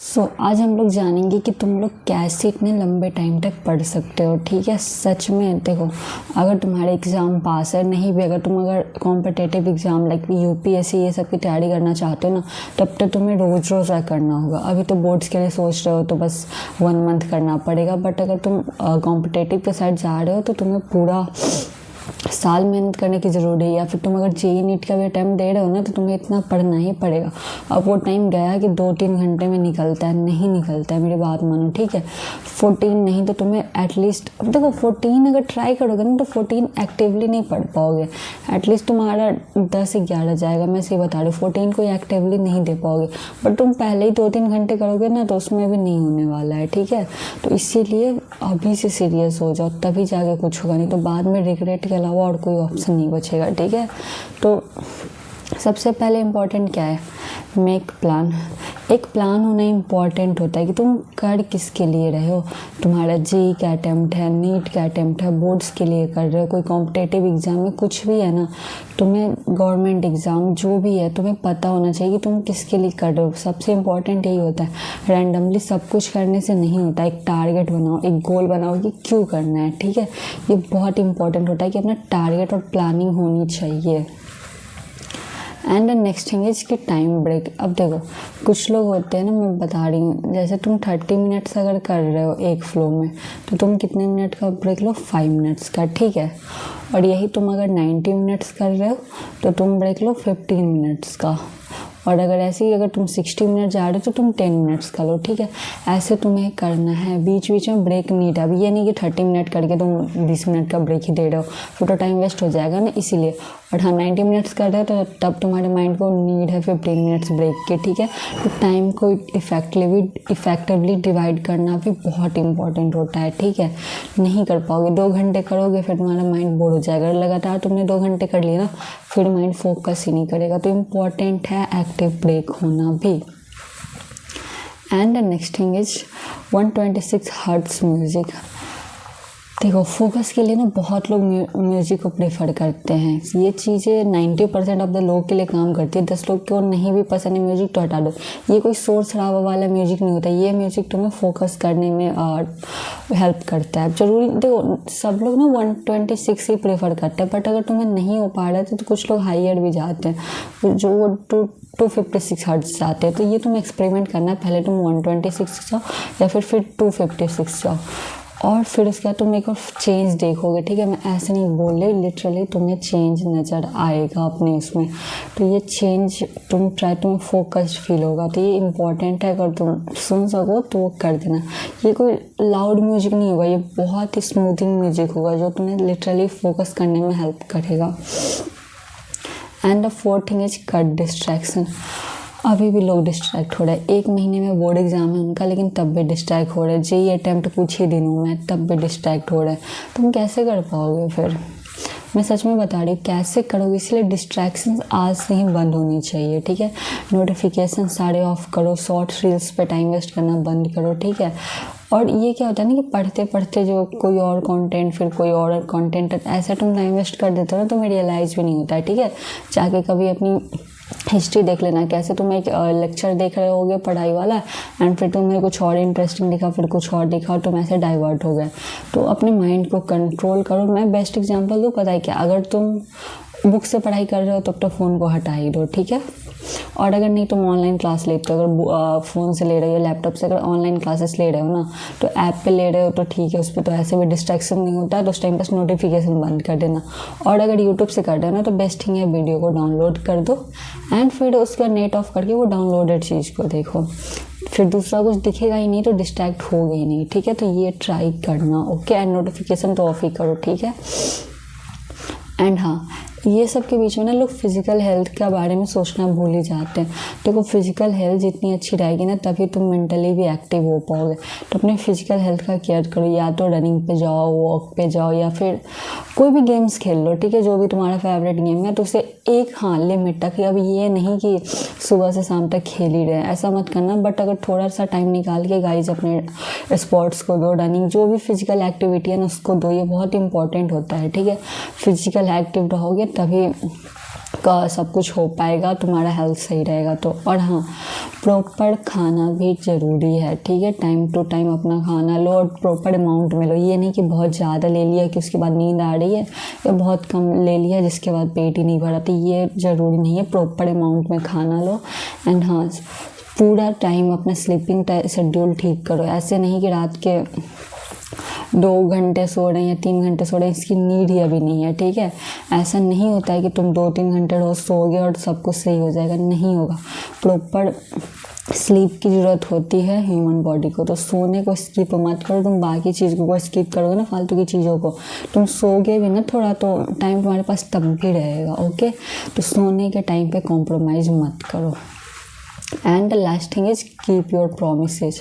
आज हम लोग जानेंगे कि तुम लोग कैसे इतने लंबे टाइम तक पढ़ सकते हो। ठीक है, सच में देखो, अगर तुम्हारे एग्ज़ाम पास है, नहीं भी, अगर तुम कॉम्पिटिटिव एग्ज़ाम लाइक यूपीएससी ये सब की तैयारी करना चाहते हो ना, तब तक तुम्हें रोज़ रोज़ करना होगा। अभी तो बोर्ड्स के लिए सोच रहे हो तो बस 1 मंथ करना पड़ेगा, बट अगर तुम कॉम्पिटिटिव के साइड जा रहे हो तो तुम्हें पूरा साल मेहनत करने की ज़रूरत है। या फिर तुम अगर जेईई नीट का भी अटैम्प्ट दे रहे हो ना, तो तुम्हें इतना पढ़ना ही पड़ेगा। अब वो टाइम गया कि 2-3 घंटे में निकलता है, नहीं निकलता है, मेरी बात मानो। ठीक है, 14 नहीं तो तुम्हें एटलीस्ट, अब देखो 14 अगर ट्राई करोगे ना तो 14 एक्टिवली नहीं पढ़ पाओगे। एटलीस्ट तुम्हारा 10-11 जाएगा, मैं सही बता रही हूँ। 14 को एक्टिवली नहीं दे पाओगे, बट तुम पहले ही 2-3 घंटे करोगे ना तो उसमें भी नहीं होने वाला है। ठीक है, तो इसीलिए अभी से सीरियस हो जाओ, तभी जाके कुछ होगा, नहीं तो बाद में रिग्रेट के अलावा और कोई ऑप्शन नहीं बचेगा। ठीक है, तो सबसे पहले इम्पॉर्टेंट क्या है, मेक प्लान। एक प्लान होना इम्पॉर्टेंट होता है कि तुम कर किसके लिए रहे हो। तुम्हारा जेईई का अटैम्प्ट है, नीट का अटैम्प्ट है, बोर्ड्स के लिए कर रहे हो, कोई कॉम्पिटिटिव एग्ज़ाम में कुछ भी है ना, तुम्हें गवर्नमेंट एग्ज़ाम जो भी है, तुम्हें पता होना चाहिए कि तुम किसके लिए कर रहे हो। सबसे इम्पॉर्टेंट यही होता है, रैंडमली सब कुछ करने से नहीं होता। एक टारगेट बनाओ, एक गोल बनाओ कि क्यों करना है। ठीक है, ये बहुत इंपॉर्टेंट होता है कि अपना टारगेट और प्लानिंग होनी चाहिए। And the next thing is कि टाइम ब्रेक। अब देखो, कुछ लोग होते हैं ना, मैं बता रही हूँ, जैसे तुम 30 मिनट्स अगर कर रहे हो एक फ्लो में, तो तुम कितने मिनट का ब्रेक लो, 5 मिनट्स का। ठीक है, और यही तुम अगर 90 मिनट्स कर रहे हो तो तुम ब्रेक लो 15 मिनट्स का। और अगर ऐसे ही अगर तुम 60 मिनट जा रहे हो तो तुम 10 मिनट्स का लो। ठीक है, ऐसे तुम्हें करना है, बीच बीच में ब्रेक नहीं था। अभी ये नहीं कि 30 मिनट करके तुम 20 मिनट का ब्रेक ही दे रहे हो, फिर तो टाइम वेस्ट हो जाएगा ना, इसीलिए। और हाँ, 90 मिनट्स कर रहे हो तो तब तुम्हारे माइंड को नीड है 15 मिनट्स ब्रेक के। ठीक है, तो टाइम को इफेक्टिवली डिवाइड करना भी बहुत इंपॉर्टेंट होता है। ठीक है, नहीं कर पाओगे, 2 घंटे करोगे फिर तुम्हारा माइंड बोर हो जाएगा। लगातार तुमने 2 घंटे कर लिया ना, फिर माइंड फोकस ही नहीं करेगा। तो इम्पॉर्टेंट है एक्टिव ब्रेक होना भी। And the next thing is 126 hertz music. देखो, फोकस के लिए ना बहुत लोग म्यूज़िक को प्रेफर करते हैं। ये चीज़ें 90% ऑफ द लोग के लिए काम करती है। 10 लोग को नहीं भी पसंद है म्यूज़िक तो हटा दो। ये कोई शोर शराबा वाला म्यूज़िक नहीं होता, ये म्यूज़िक तुम्हें फोकस करने में हेल्प करता है। जरूरी देखो, सब लोग ना 126 ही प्रेफर करते हैं, बट अगर तुम्हें नहीं हो पा रहा है तो कुछ लोग हायर भी जाते हैं, जो 256 हर्ट्ज जाते हैं। तो ये तुम एक्सपेरिमेंट करना, पहले तुम 126 जाओ या फिर 256 जाओ, और फिर उसके बाद तुम एक और चेंज देखोगे। ठीक है, मैं ऐसे नहीं बोल रही, लिटरली तुम्हें चेंज नज़र आएगा अपने उसमें। तो ये चेंज तुम्हें फोकस्ड फील होगा। तो ये इम्पॉर्टेंट है, अगर तुम सुन सको तो वो कर देना। ये कोई लाउड म्यूजिक नहीं होगा, ये बहुत ही स्मूथिंग म्यूजिक होगा जो तुम्हें लिटरली फोकस करने में हेल्प करेगा। And the fourth thing is cut distraction. अभी भी लोग डिस्ट्रैक्ट हो रहे हैं। 1 महीने में बोर्ड एग्जाम है उनका, लेकिन तब भी डिस्ट्रैक्ट हो रहे हैं। जेईई अटैम्प्ट कुछ ही दिनों में, तब भी डिस्ट्रैक्ट हो रहे हैं। तुम कैसे कर पाओगे फिर? मैं सच में बता रही हूँ, कैसे करोगे? इसलिए डिस्ट्रैक्शंस आज से ही बंद होनी चाहिए। ठीक है, नोटिफिकेशन सारे ऑफ करो, शॉर्ट्स रील्स पे टाइम वेस्ट करना बंद करो। ठीक है, और ये क्या होता है ना कि पढ़ते पढ़ते जो कोई और कंटेंट, फिर कोई और कंटेंट, ऐसा तुम टाइम वेस्ट कर देते हो ना, तुम्हें रियलाइज़ भी नहीं होता है। ठीक है, जाके कभी अपनी हिस्ट्री देख लेना, कैसे तुम एक लेक्चर देख रहे होगे पढ़ाई वाला, एंड फिर तुम्हें कुछ और इंटरेस्टिंग दिखा, फिर कुछ और दिखा, और तुम ऐसे डाइवर्ट हो गए। तो अपने माइंड को कंट्रोल करो। मैं बेस्ट एग्जांपल दूँ, पता है क्या? अगर तुम बुक से पढ़ाई कर रहे हो तब तो फ़ोन को हटा ही दो। ठीक है, और अगर नहीं तुम ऑनलाइन क्लास लेते हो, अगर फ़ोन से ले रहे हो, लैपटॉप से अगर ऑनलाइन क्लासेस ले रहे हो ना, तो ऐप पे ले रहे हो तो ठीक है, उस पर तो ऐसे भी डिस्ट्रैक्शन नहीं होता है, तो उस टाइम बस नोटिफिकेशन बंद कर देना। और अगर यूट्यूब से कर रहे हो ना, तो बेस्ट थिंग है वीडियो को डाउनलोड कर दो, एंड फिर उसका नेट ऑफ करके वो डाउनलोडेड चीज़ को देखो। फिर दूसरा कुछ दिखेगा ही नहीं तो डिस्ट्रैक्ट होगे ही नहीं। ठीक है, तो ये ट्राई करना। ओके, एंड नोटिफिकेशन तो ऑफ ही करो। ठीक है, एंड हाँ, ये सब के बीच में ना लोग फिज़िकल हेल्थ के बारे में सोचना भूल ही जाते हैं। देखो, फिज़िकल हेल्थ जितनी अच्छी रहेगी ना, तभी तुम मेंटली भी एक्टिव हो पाओगे। तो अपने फिज़िकल हेल्थ का केयर करो, या तो रनिंग पे जाओ, वॉक पे जाओ, या फिर कोई भी गेम्स खेल लो। ठीक है, जो भी तुम्हारा फेवरेट गेम है, तो उसे एक लिमिट तक। अब ये नहीं कि सुबह से शाम तक खेल ही रहे हैं, ऐसा मत करना। बट अगर थोड़ा सा टाइम निकाल के गाइज अपने स्पोर्ट्स को दो, रनिंग, जो भी फिजिकल एक्टिविटी है ना उसको दो, ये बहुत इंपॉर्टेंट होता है। ठीक है, फिजिकल एक्टिव रहोगे तभी का सब कुछ हो पाएगा, तुम्हारा हेल्थ सही रहेगा तो। और हाँ, प्रॉपर खाना भी ज़रूरी है, ठीक है। टाइम टू टाइम अपना खाना लो और प्रॉपर अमाउंट में लो। ये नहीं कि बहुत ज़्यादा ले लिया कि उसके बाद नींद आ रही है, या बहुत कम ले लिया जिसके बाद पेट ही नहीं भरा, तो ये ज़रूरी नहीं है। प्रॉपर अमाउंट में खाना लो। एंड हाँ, पूरा टाइम अपना स्लीपिंग शेड्यूल ठीक करो। ऐसे नहीं कि रात के 2 घंटे सो रहे हैं या 3 घंटे सो रहे हैं, इसकी नीड ही अभी नहीं है, ठीक है। ऐसा नहीं होता है कि तुम 2-3 घंटे रोज सोओगे और सब कुछ सही हो जाएगा, नहीं होगा। प्रॉपर स्लीप की ज़रूरत होती है ह्यूमन बॉडी को, तो सोने को स्किप मत करो। तुम बाकी चीज़ को स्किप करोगे ना, फालतू की चीज़ों को, तुम सोओगे भी ना थोड़ा तो टाइम तुम्हारे पास तब भी रहेगा, ओके। तो सोने के टाइम पे कॉम्प्रोमाइज़ मत करो। And the last thing is keep your promises.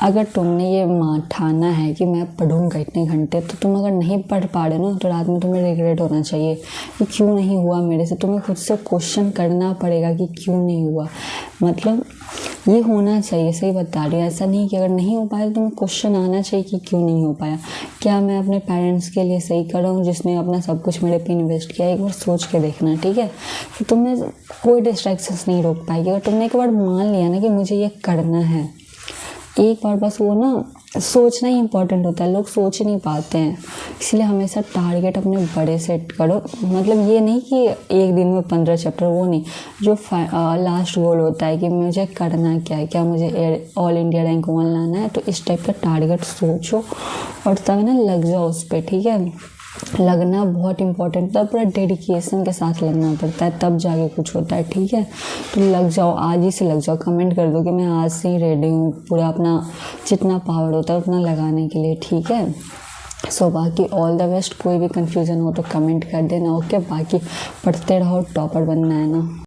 अगर तुमने ये ठाना है कि मैं पढ़ूंगा इतने घंटे, तो तुम अगर नहीं पढ़ पा रहे ना, तो रात में तुम्हें रिग्रेट होना चाहिए कि क्यों नहीं हुआ मेरे से। तुम्हें खुद से क्वेश्चन करना पड़ेगा कि क्यों नहीं हुआ, मतलब ये होना चाहिए। सही बता रही हूँ, ऐसा नहीं कि अगर नहीं हो पाया तो तुम्हें क्वेश्चन आना चाहिए कि क्यों नहीं हो पाया। क्या मैं अपने पेरेंट्स के लिए सही कर रहा हूँ जिसने अपना सब कुछ मेरे पे इन्वेस्ट किया? एक बार सोच के देखना, ठीक है। फिर तुम्हें कोई डिस्ट्रैक्शंस नहीं रोक पाएगी। अगर तुमने एक बार मान लिया ना कि मुझे ये करना है, एक बार बस, वो ना सोचना ही इम्पोर्टेंट होता है, लोग सोच नहीं पाते हैं। इसलिए हमेशा टारगेट अपने बड़े सेट करो। मतलब ये नहीं कि एक दिन में 15 चैप्टर, वो नहीं। जो लास्ट गोल होता है कि मुझे करना क्या है, क्या मुझे ऑल इंडिया रैंक 1 लाना है, तो इस टाइप का टारगेट सोचो और तब ना लग जाओ उस पर, ठीक है। लगना बहुत इंपॉर्टेंट होता है, पूरा डेडिकेशन के साथ लगना पड़ता है, तब जाके कुछ होता है, ठीक है। तो लग जाओ, आज ही से लग जाओ। कमेंट कर दो कि मैं आज से ही रेडी हूँ, पूरा अपना जितना पावर होता है उतना लगाने के लिए, ठीक है। सो बाकी ऑल द बेस्ट। कोई भी कन्फ्यूज़न हो तो कमेंट कर देना, ओके। बाकी पढ़ते रहो, टॉपर बनना है ना।